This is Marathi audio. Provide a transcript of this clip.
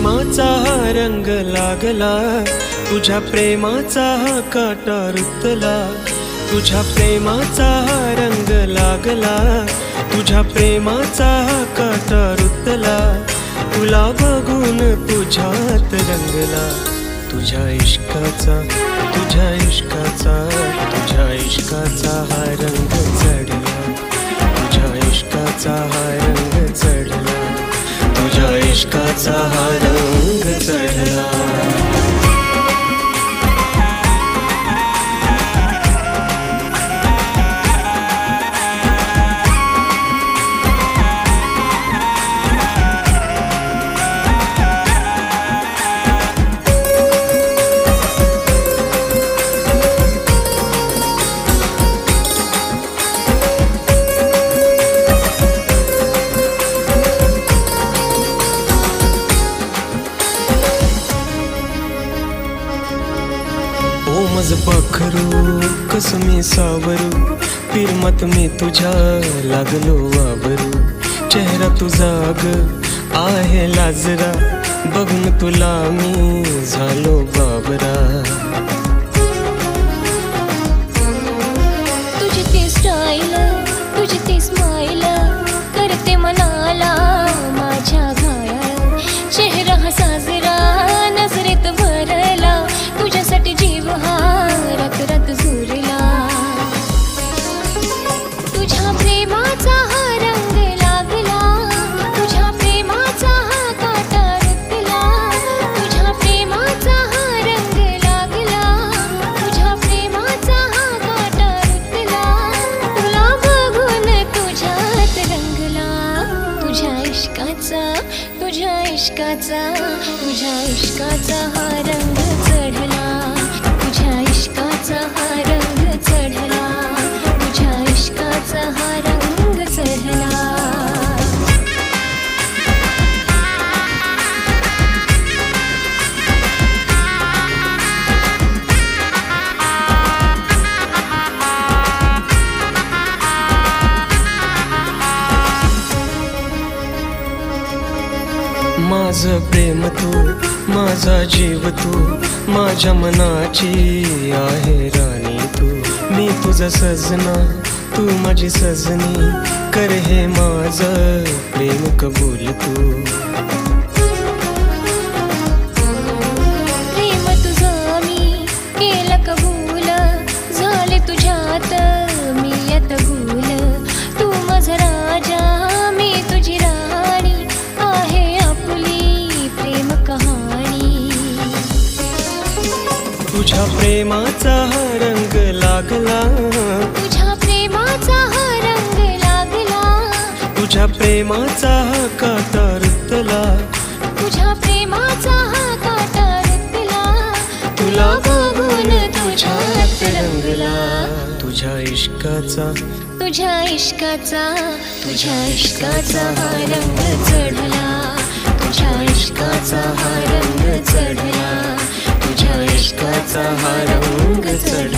प्रेमाचा हा रंग लागला, तुझ्या प्रेमाचा हा काटा रुतला. तुझ्या प्रेमाचा हा रंग लागला, तुझ्या प्रेमाचा हा काटा रुतला. तुला बघून तुझ्यात रंगला, तुझ्या इश्काचा, तुझ्या इश्काचा, तुझ्या इश्काचा हा रंग चढला. तुझ्या इश्काचा हा रंग चढला, तुझ्या इश्काचा हा रंग चढला. मज पाखरू कस मी सावरू, पिरमत मी तुझ्या लागलो वावरू. चेहरा तुझा ग आहे लाजरा, बघून तुला मी झालो बाबरा. तुझी ती स्टाईल, तुझी ती स्माईल करते मनाला माझ्या घायल. चेहरा हा साजरा नजरेत भरला, तुझ्यासाठी जीव हा रात रात झुरला. तुझ्या प्रेमाचा हा रंग लागला, तुझ्या प्रेमाचा हा काटा रुतला. तुझ्या प्रेमाचा हा रंग लागला, तुझ्या प्रेमाचा हा काटा रुतला. तुला बघून तुझ्यात रंगला, तुझ्या इश्काचा, तुझ्या इश्काचा, तुझ्या इश्काचा हा रंग चढला. तुझ्या इश्काचा हा रंग चढला, तुझ्या इश्काचा हा रंग चढला. माझं प्रेम तू, माझा जीव तू, माझ्या मनाची आहे राणी तू. मी तुझा सजना, तू माझी सजनी, कर हे माझं प्रेम कबूल तू. प्रेम तुझं मी केलं कबूल, झाले तुझ्यात मी आता गुल. तू माझा राजा, मी तुझी राणी, आहे आपली प्रेम कहाणी. तुझ्या प्रेमाचा हा रंग लागला, तुझ्या प्रेमाचा हा रंग लागला, तुझ्या प्रेमाचा हा काटा रुतला. तुझ्या प्रेमाचा हा काटा रुतला. तुला बघून तुझ्यात रंगला, तुझ्या इश्काचा, तुझ्या इश्काचा, तुझ्या इश्काचा हा रंग चढला. तुझ्या इश्काचा हा रंग चढला, तुझ्या इश्काचा हा रंग चढला.